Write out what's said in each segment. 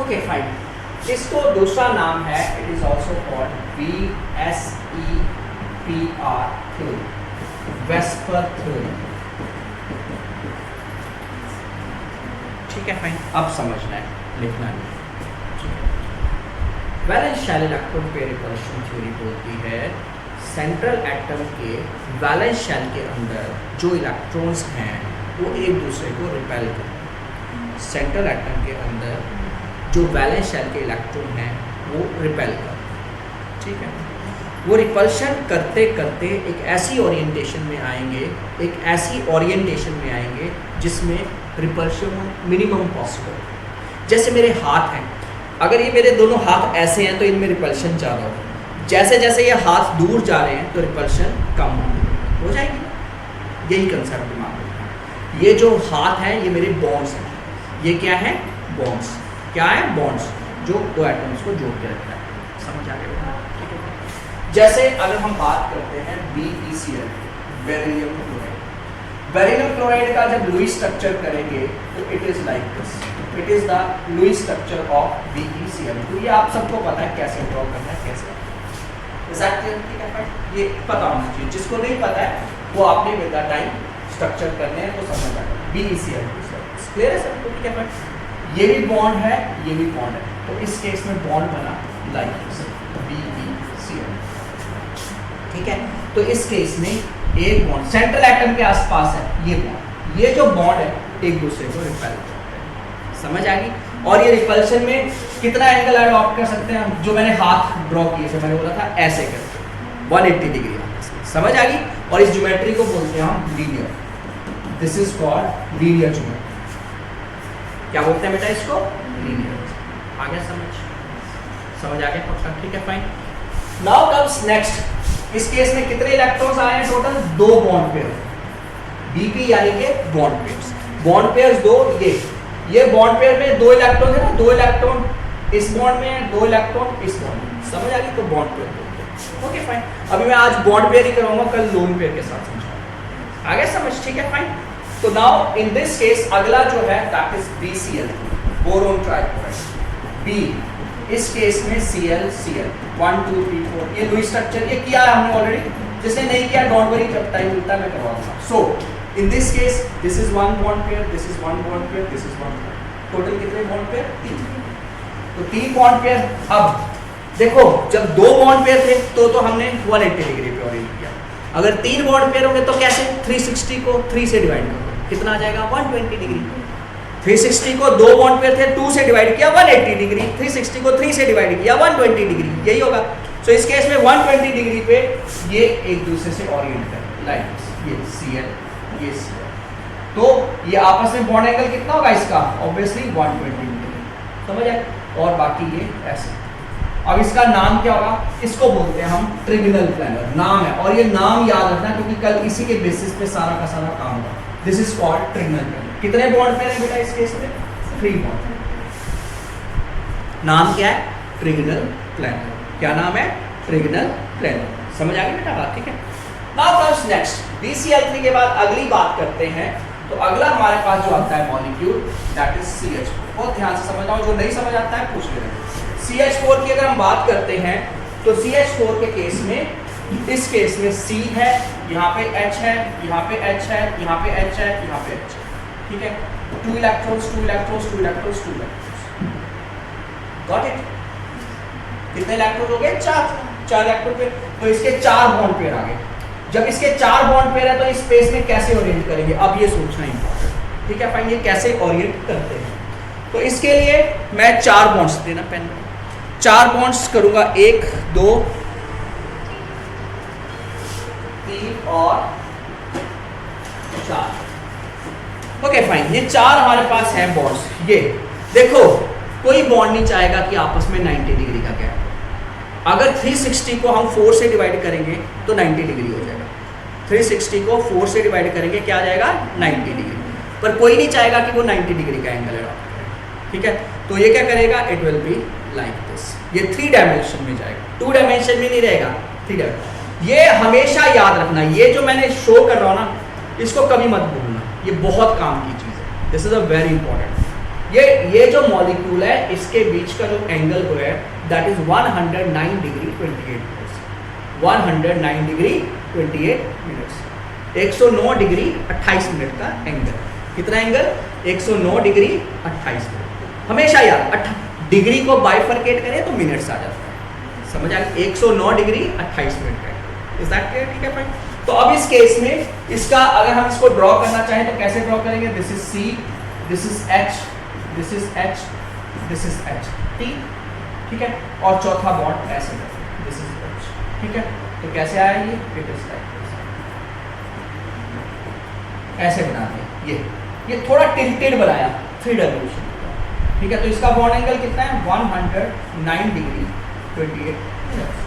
Okay fine. इसको दूसरा नाम है, it is also called VSEPR theory, vesper theory. ठीक है फाइन, अब समझना है, लिखना नहीं। Valence shell electron pair repulsion theory बोलती है सेंट्रल एटम के वैलेंस शेल के अंदर जो इलेक्ट्रॉन्स हैं वो एक दूसरे को रिपेल करते हैं। सेंट्रल एटम के अंदर जो वैलेंस शेल के इलेक्ट्रॉन हैं वो रिपेल करते हैं। ठीक है, वो रिपल्शन करते करते एक ऐसी ओरिएंटेशन में आएंगे, एक ऐसी ओरिएंटेशन में आएंगे जिसमें रिपल्शन मिनिमम पॉसिबल। जैसे मेरे हाथ हैं, अगर ये मेरे दोनों हाथ ऐसे हैं तो इनमें रिपल्शन ज़्यादा होगा, जैसे जैसे ये हाथ दूर जा रहे हैं तो रिपल्शन कम हो जाएगी। यही कंसेप्ट दिमाग में रखना। ये जो हाथ हैं ये मेरे बॉन्ड्स हैं, ये क्या है? बॉन्ड्स। क्या है? बॉन्ड्स, जो दो एटम्स को जोड़ के रखता है। समझ आ गया? ठीक है। जैसे अगर हम बात करते हैं BeCl, beryllium chloride. Beryllium chloride का जब लुईस स्ट्रक्चर करेंगे तो it is like this, it is the Lewis structure of BeCl। तो ये आप सबको पता है कैसे ड्रॉ करना है, कैसे ये पता होना चाहिए। जिसको नहीं पता है वो आपने विद द टाइम स्ट्रक्चर करने हैं तो समझ आएगा। BeCl क्लियर है सबको? ठीक है। ये भी बॉन्ड है, ये भी बॉन्ड है, तो इस केस में बॉन्ड बना लाइक दिस, BeCl। ठीक है, तो इस केस में एक बॉन्ड सेंट्रल एटम के आसपास है, ये जो बॉन्ड है एक दूसरे को रिपेल करते हैं। समझ आ गई? और ये रिपल्शन में कितना एंगल अडॉप्ट कर सकते हैं हम? जो मैंने हाथ ड्रॉ किए थे, मैंने बोला था ऐसे करके 180 डिग्री। समझ आ गई? और इस ज्योमेट्री को बोलते हैं हम linear. This is called linear geometry. क्या बोलते हैं बेटा इसको? लीनियर। आ गया समझ? समझ आ गया पक्का? ठीक है फाइन। Now comes next. इस केस में कितने इलेक्ट्रॉन्स आए हैं टोटल? 2 bond pair. BP यानी कि बॉन्ड पेयर्स। बॉन्ड पेयर्स 2, ये बॉन्ड पेयर में 2 इलेक्ट्रॉन है ना, 2 इलेक्ट्रॉन इस बॉन्ड में है, 2 इलेक्ट्रॉन इस बॉन्ड में। समझ आ गई? तो बॉन्ड पेयर। Okay fine. अभी मैं आज बॉन्ड पेयर ही कराऊंगा, कल लोन पेयर के साथ समझाऊंगा। आ गया समझ? ठीक है फाइन। तो नाउ इन दिस केस अगला जो है that is BCl, boron trichloride. B, इस केस में Cl 1 2 3 4। ये लुईस स्ट्रक्चर ये किया है हमने ऑलरेडी। जिसने नहीं किया डोंट वरी, जब टाइम मिलता है मैं करवा दूंगा। So in this case this is 1 bond pair, this is 1 bond pair, this is 1 bond. Total कितने बॉन्ड पेयर? 3। तो 3 बॉन्ड पेयर। अब देखो जब 2 बॉन्ड पेयर थे तो हमने 180 डिग्री पे ओरिएंट किया। अगर 3 बॉन्ड पेयर होंगे तो कैसे? 360 को 3 से डिवाइड करो, कितना आ जाएगा? 120 डिग्री। 360 को 2 बॉन्ड पेयर थे, 2 से डिवाइड किया 180 डिग्री, 360 को 3 से डिवाइड किया 120 डिग्री। यही होगा। सो इस केस में 120 डिग्री पे ये एक दूसरे से ओरिएंट करें लाइक ये Cl, ये Cl। तो ये आपस में बॉन्ड एंगल कितना होगा इसका? Obviously 120 degree. समझ आए? और बाकी ये ऐसे। अब इसका नाम क्या होगा? इसको बोलते हैं हम ट्रिगोनल प्लानर। नाम है, और ये नाम याद रखना क्योंकि कल इसी के बेसिस पे सारा का सारा काम होगा। This is called trigonal planar. कितने बॉन्ड पेयर है बेटा इस केस में? 3 बॉन्ड। नाम क्या है? Trigonal planner. क्या नाम है? Trigonal planner. समझ आ गई बेटा बात? ठीक है। Now comes next. BCl3 के बाद अगली बात करते हैं। तो अगला हमारे पास जो आता है मॉलिक्यूल दैट इज CH4। बहुत ध्यान से समझना, जो नहीं समझ आता है पूछ लेना। CH4 की अगर हम बात करते हैं तो CH4 के केस में, इस केस में C है, यहाँ पे H है, यहाँ पे H है, यहाँ पे H है, यहाँ पे H है। ठीक है, 2 electrons 2 electrons 2 electrons 2 electrons. Got it? कितने इलेक्ट्रॉन हो गए? 4 इलेक्ट्रॉन पेयर। तो इसके 4 बॉन्ड पेयर आ गए। जब इसके 4 बॉन्ड पेयर है तो इस स्पेस में कैसे ओरिएंट करेंगे? अब ये सोचना इंपॉर्टेंट। ठीक है फाइन, ये कैसे ओरिएंट करते हैं? तो इसके लिए मैं 4 बॉन्ड्स देना पेन में 4 बॉन्ड्स करूंगा, 1 2 3 और 4। ओके फाइन, ये 4 हमारे पास है बॉन्ड्स। ये देखो कोई बॉन्ड नहीं चाहेगा कि आपस में 90 डिग्री का गैप। अगर 360 को हम 4 से डिवाइड करेंगे तो 90 डिग्री हो जाएगा। 360 को 4 से डिवाइड करेंगे क्या आ जाएगा? 90 डिग्री। पर कोई नहीं चाहेगा कि वो 90 डिग्री का एंगल अडॉप्ट करे। ठीक है, तो ये क्या करेगा? It will be like this. ये 3 डायमेंशन में जाएगा, 2 डायमेंशन में नहीं रहेगा, 3 डायमेंशन। ये हमेशा याद रखना, ये जो मैंने शो कर रहा हूँ ना, इसको कभी मत भूलना, ये बहुत काम की चीज़ है। This is a very important. ये जो मॉलिक्यूल है इसके बीच का जो एंगल है that is 109 degree 28 minutes, 109 degree 28 minutes, 109 degree 28 minute का एंगल। कितना एंगल? 109 degree 28 minute. हमेशा यार डिग्री को बाइफरकेट करें तो मिनट्स आ जाता है, समझ आ गया? 109 डिग्री 28 मिनट का। Is that clear? ठीक है फाइन। तो अब इस केस में इसका अगर हम इसको ड्रॉ करना चाहें तो कैसे ड्रॉ करेंगे? This is C, this is H, this is H, this is H, ठीक है। और चौथा बॉन्ड ऐसे दिस इज H, ठीक है। तो कैसे आया ये? इट इज लाइक ऐसे बना दिया। ये थोड़ा टिल्टेड बनाया 3 डायमेंशन, ठीक है। तो इसका बॉन्ड एंगल कितना है? 109 डिग्री 28 मिनट्स।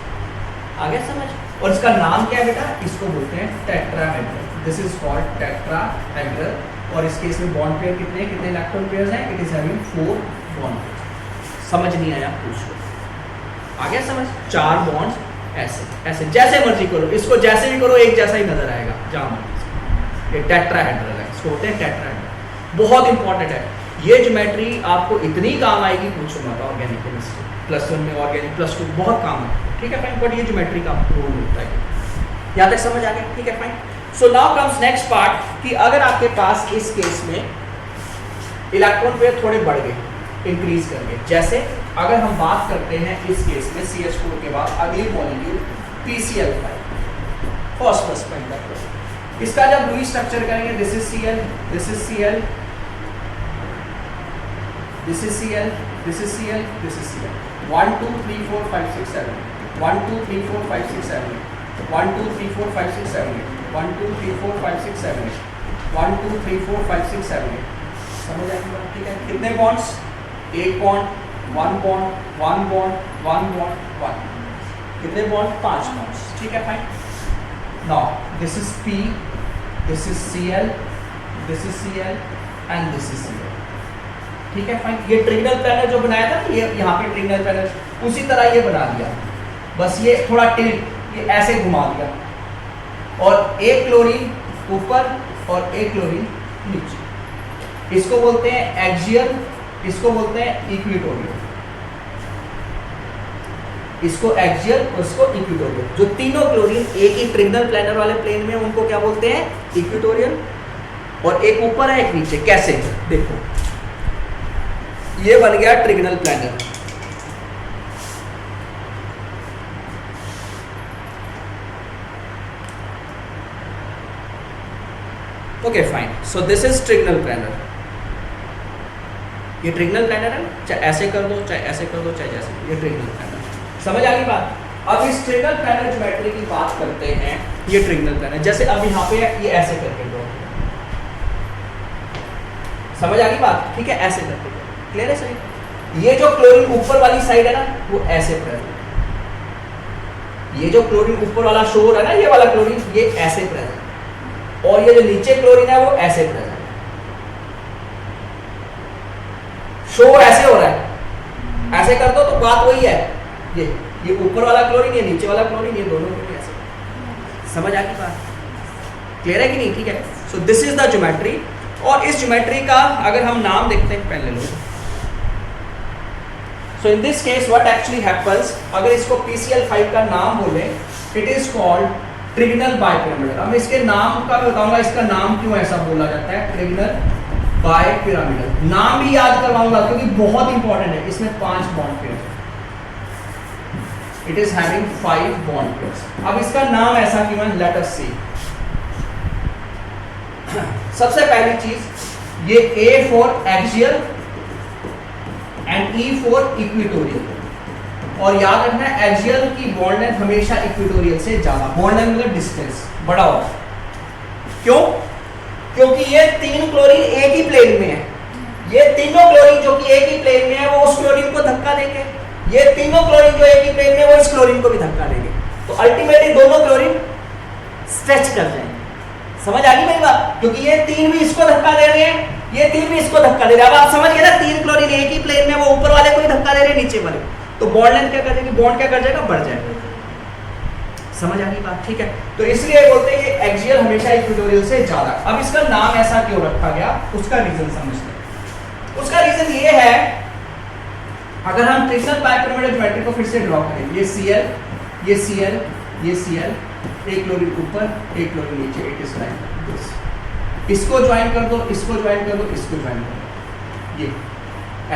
आ गया समझ? और इसका नाम क्या है बेटा? इसको बोलते हैं tetrahedral. This is called tetrahedral. और इस केस में बॉन्ड पेयर कितने इलेक्ट्रॉन पेयर्स हैं? It is having 4 bond pairs. समझ नहीं आया पूछ लो। आ गया समझ? 4 बॉन्ड्स ऐसे जैसे मर्जी करो, इसको जैसे भी करो एक जैसा ही नजर आएगा जहां मर्जी। ये टेट्राहेड्रल है, इसको बोलते हैं टेट्राहेड्रल। बहुत इंपॉर्टेंट है ये ज्योमेट्री, आपको इतनी काम आएगी पूछो मत। ऑर्गेनिक केमिस्ट्री +1 में, ऑर्गेनिक +2 बहुत काम है, ठीक है फाइन। बट ये ज्योमेट्री का रोल होता है। यहाँ तक समझ आ गया? ठीक है fine. So now comes next part कि अगर आपके पास इस केस में इलेक्ट्रॉन पेयर थोड़े बढ़ गए, इंक्रीज कर गए, जैसे अगर हम बात करते हैं इस केस में CH4 के बाद अगली मॉलिक्यूल PCl5, फॉस्फरस पेंटाक्लोराइड। इसका जब रीस्ट्रक्चर करेंगे, this is Cl, this is Cl, this is Cl, this is Cl, this is Cl। 1 2 3 4 5 6 7 1 2 3 4 5 6 7 1 2 3 4 5 6 7 1 2 3 4 5 6 7 1 2 3 4 5 6 7 समझ आएगी बात? ठीक है। कितने bonds? 1 bond, 1 bond, 1 bond, 1 bond, 1। कितने बॉन्ड? 5 बॉन्ड्स, ठीक है fine. Now this is P, this is Cl, this is Cl and this is Cl, ठीक है फाइन। ये ट्रिगनल प्लानर जो बनाया था, ये यहाँ पे ट्रिगनल प्लानर उसी तरह ये बना दिया, बस ये थोड़ा टिल्ट, ये ऐसे घुमा दिया, और एक क्लोरीन ऊपर और एक क्लोरीन नीचे। इसको बोलते हैं एक्सियल, इसको बोलते हैं इक्वेटोरियल। इसको एक्सियल और इसको इक्वेटोरियल। जो तीनों क्लोरीन एक ही ट्रिगनल प्लानर वाले प्लेन में, उनको क्या बोलते हैं? इक्वेटोरियल। और एक ऊपर है एक नीचे। कैसे? देखो ये बन गया trigonal planar, okay fine. So this is trigonal planar. ये ट्रिगनल प्लानर है, चाहे ऐसे कर दो, चाहे ऐसे कर दो, चाहे जैसे, ये ट्रिगनल प्लानर। समझ आ गई बात? अब इस ट्रिगनल प्लानर ज्योमेट्री की बात करते हैं। ये ट्रिगनल प्लानर जैसे अब यहाँ पे है, ये ऐसे करके ड्रॉ, समझ आ गई बात? ठीक है, ऐसे करके क्लियर है सही? ये जो क्लोरीन ऊपर वाली साइड है ना, वो ऐसे प्रेजेंट। ये जो क्लोरीन ऊपर वाला शो हो रहा है ना, ये वाला क्लोरीन, ये ऐसे प्रेजेंट, और ये जो नीचे क्लोरीन है वो ऐसे प्रेजेंट। शो ऐसे हो रहा है, ऐसे कर दो तो बात वही है। ये ऊपर वाला क्लोरीन, ये नीचे वाला क्लोरीन, ये दोनों क्लोरीन ऐसे। समझ आ गई बात? क्लियर है कि नहीं? ठीक है। सो दिस इज द ज्योमेट्री। और इस ज्योमेट्री का अगर हम नाम देखते हैं पहले लोग, so in this case what actually happens, अगर इसको PCl5 का नाम बोले, it is called trigonal bipyramidal. अब इसके नाम का मैं बताऊंगा, इसका नाम क्यों ऐसा बोला जाता है ट्रिगनल बाइपिरामिडल। नाम भी याद करवाऊंगा क्योंकि बहुत इंपॉर्टेंट है। इसमें 5 bond pair, it is having 5 bond pairs. अब इसका नाम ऐसा क्यों है, लेट अस सी। सबसे पहली चीज, ये A for axial and E for equatorial. और याद रखना एक्सियल की बॉन्ड लेंथ हमेशा इक्वेटोरियल से ज्यादा, बॉन्ड लेंथ मतलब डिस्टेंस बड़ा होगा। क्यों? क्योंकि ये 3 क्लोरीन एक ही प्लेन में है। ये तीनों क्लोरीन जो कि एक ही प्लेन में है, वो उस क्लोरीन को धक्का देंगे। ये तीनों क्लोरीन जो एक ही प्लेन में है, वो इस क्लोरीन को भी धक्का देंगे। तो अल्टीमेटली दोनों क्लोरीन स्ट्रेच कर जाएंगे। समझ आ गई मेरी बात? क्योंकि ये 3 भी इसको धक्का दे रहे हैं, ये 3 भी इसको धक्का दे रहे हैं। अब आप समझ गए ना, 3 क्लोरीन एक ही प्लेन में, वो ऊपर वाले को ही धक्का दे रहे हैं, नीचे वाले। तो बॉन्ड लेंथ क्या कर जाएगी? बॉन्ड क्या कर जाएगा? बढ़ जाएगा। समझ आ गई बात? ठीक है। तो इसलिए बोलते हैं ये एक्सियल हमेशा इक्वेटोरियल से ज्यादा। अब इसका नाम ऐसा क्यों रखा गया, उसका रीजन समझते हैं। उसका रीजन ये है, अगर हम ट्रिगनल बाइपिरामिडल ज्योमेट्री को फिर से ड्रॉ करें, ये Cl, ये Cl, ये Cl, एक क्लोरीन ऊपर, एक क्लोरीन नीचे, इट इज लाइक दिस। इसको ज्वाइन कर दो, इसको ज्वाइन कर दो, इसको ज्वाइन कर दो, ये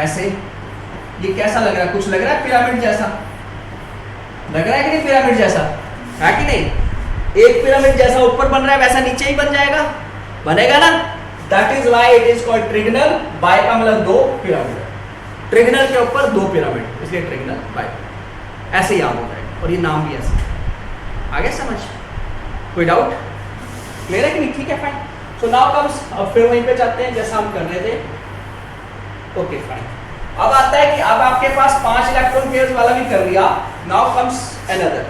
ऐसे। ये कैसा लग रहा है? कुछ लग रहा है पिरामिड जैसा, लग रहा है कि नहीं पिरामिड जैसा, है कि नहीं? एक पिरामिड जैसा ऊपर बन रहा है, वैसा नीचे ही बन जाएगा, बनेगा ना? That is why it is called trigonal. Bi का मतलब दो पिरामिड, ट्रिगनल के ऊपर दो पिरामिड, इसलिए ट्रिगनल बाय, ऐसे याद हो जाएगा। और ये नाम भी ऐसे। आगे समझ? कोई डाउट? क्लियर है कि नहीं? ठीक है, फाइन। सो नाउ कम्स, अब फिर वहीं पे जाते हैं जैसा हम कर रहे थे। Okay fine. अब आता है कि अब आपके पास 5 इलेक्ट्रॉन पेयर्स वाला भी कर लिया। Now comes another.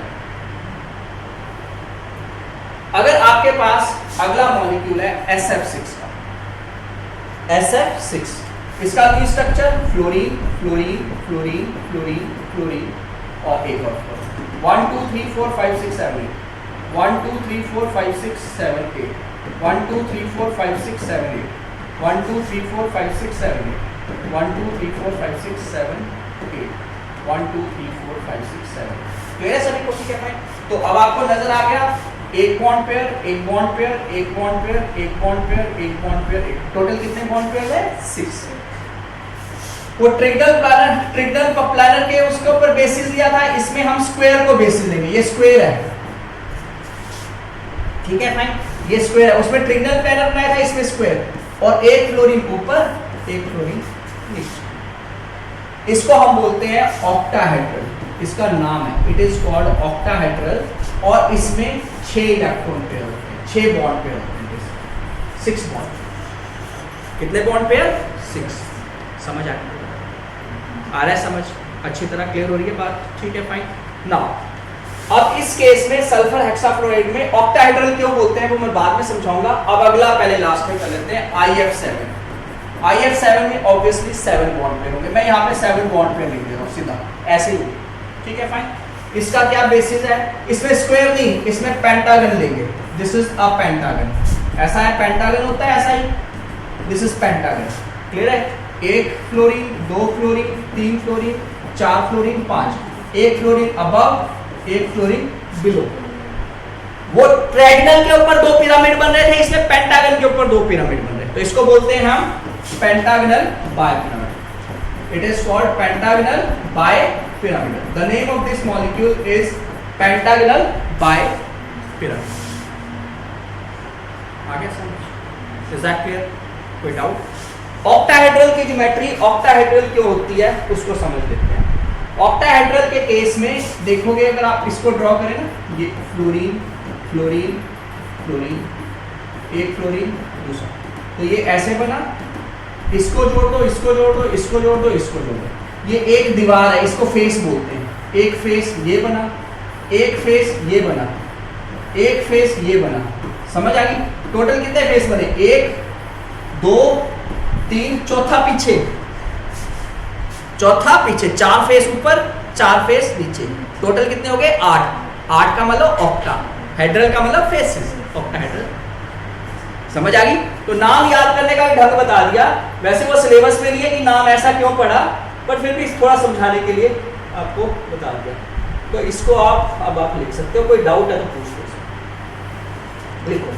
अगर आपके पास अगला मॉलिक्यूल है SF6 का, SF6, इसका भी structure fluorine, fluorine, fluorine, fluorine, fluorine और एक और 1 2 3 4 5 6 7 8 1 2 3 4 5 6 7 8 1 2 3 4 5 6 7 8 1 2 3 4 5 6 7 8 1 2 3 4 5 6 7 8 1 2 3 4 5 6 7। क्लियर है सभी को? ठीक है फाइन। तो अब आपको नजर आ गया एक बॉन्ड पेयर, एक बॉन्ड पेयर, एक बॉन्ड पेयर, एक बॉन्ड पेयर, एक बॉन्ड पेयर, टोटल कितने बॉन्ड पेयर है? 6। वो ट्रिगनल प्लानर के उसके ऊपर बेसिस दिया था, इसमें हम स्क्वायर को बेसिस देंगे। ये स्क्वायर है, ठीक है फाइन, ये स्क्वायर है। उसमें ट्रिगनल प्लानर बनाया था, इसमें स्क्वायर, और एक फ्लोरीन ऊपर, एक फ्लोरीन नीचे। इसको हम बोलते हैं ऑक्टाहेड्रल, इसका नाम है, इट इज कॉल्ड ऑक्टाहेड्रल। और इसमें 6 इलेक्ट्रॉन पेयर होते हैं, 6 बॉन्ड पेयर होते हैं, 6 बॉन्ड। कितने बॉन्ड पेयर? 6। समझ आ रहा है? समझ अच्छी तरह क्लियर हो रही है बात? ठीक है फाइन। नाउ अब इस केस में सल्फर हेक्साफ्लोराइड में ऑक्टाहेड्रल क्यों बोलते हैं वो मैं बाद में समझाऊंगा। अब अगला पहले लास्ट में कर लेते हैं, IF7। IF7 में ऑब्वियसली 7 बॉन्ड पेयर होंगे। मैं यहाँ पे 7 बॉन्ड पेयर लिख दे रहा हूँ सीधा, ऐसे ही। ठीक है फाइन। इसका क्या बेसिस है? इसमें स्क्वायर नहीं, इसमें पेंटागन लेंगे। This is a pentagon. ऐसा है, पेंटागन होता है ऐसा ही। This is pentagon. क्लियर है? 1 fluorine, 2 fluorine, 3 fluorine, 4 fluorine, 5। 1 fluorine above, 1 fluorine below. वो ट्रायंगल के ऊपर 2 पिरामिड बन रहे थे, इसमें पेंटागन के ऊपर 2 पिरामिड बन रहे हैं। तो इसको बोलते हैं हम pentagonal bipyramid. It is called pentagonal bipyramid. The name of this molecule is pentagonal bipyramid. आगे समझ? Is that clear? कोई डाउट? ऑक्टाहेड्रल की ज्योमेट्री ऑक्टाहेड्रल क्यों होती है उसको समझ लेते हैं। ऑक्टाहेड्रल के केस में देखोगे, अगर आप इसको ड्रॉ करें ना, ये फ्लोरीन, फ्लोरीन, फ्लोरीन, एक फ्लोरीन, दूसरा, तो ये ऐसे बना। इसको जोड़ दो, इसको जोड़ दो, इसको जोड़ दो, इसको जोड़ दो। ये एक दीवार है, इसको फेस बोलते हैं। एक फेस ये बना, एक फेस ये बना, एक फेस ये बना। समझ आ गई? टोटल कितने फेस बने? 1 2 3, चौथा पीछे, चौथा पीछे, 4 फेस ऊपर, 4 फेस नीचे। टोटल कितने हो गए? 8। 8 का मतलब ऑक्टा, हेड्रल का मतलब फेसेस, ऑक्टाहेड्रल। समझ आ गई? तो नाम याद करने का ढंग बता दिया। वैसे वो सिलेबस में नहीं है कि नाम ऐसा क्यों पड़ा, पर फिर भी थोड़ा समझाने के लिए आपको बता दिया। तो इसको आप अब लिख सकते हो। कोई डाउट है तो पूछ लो। देखो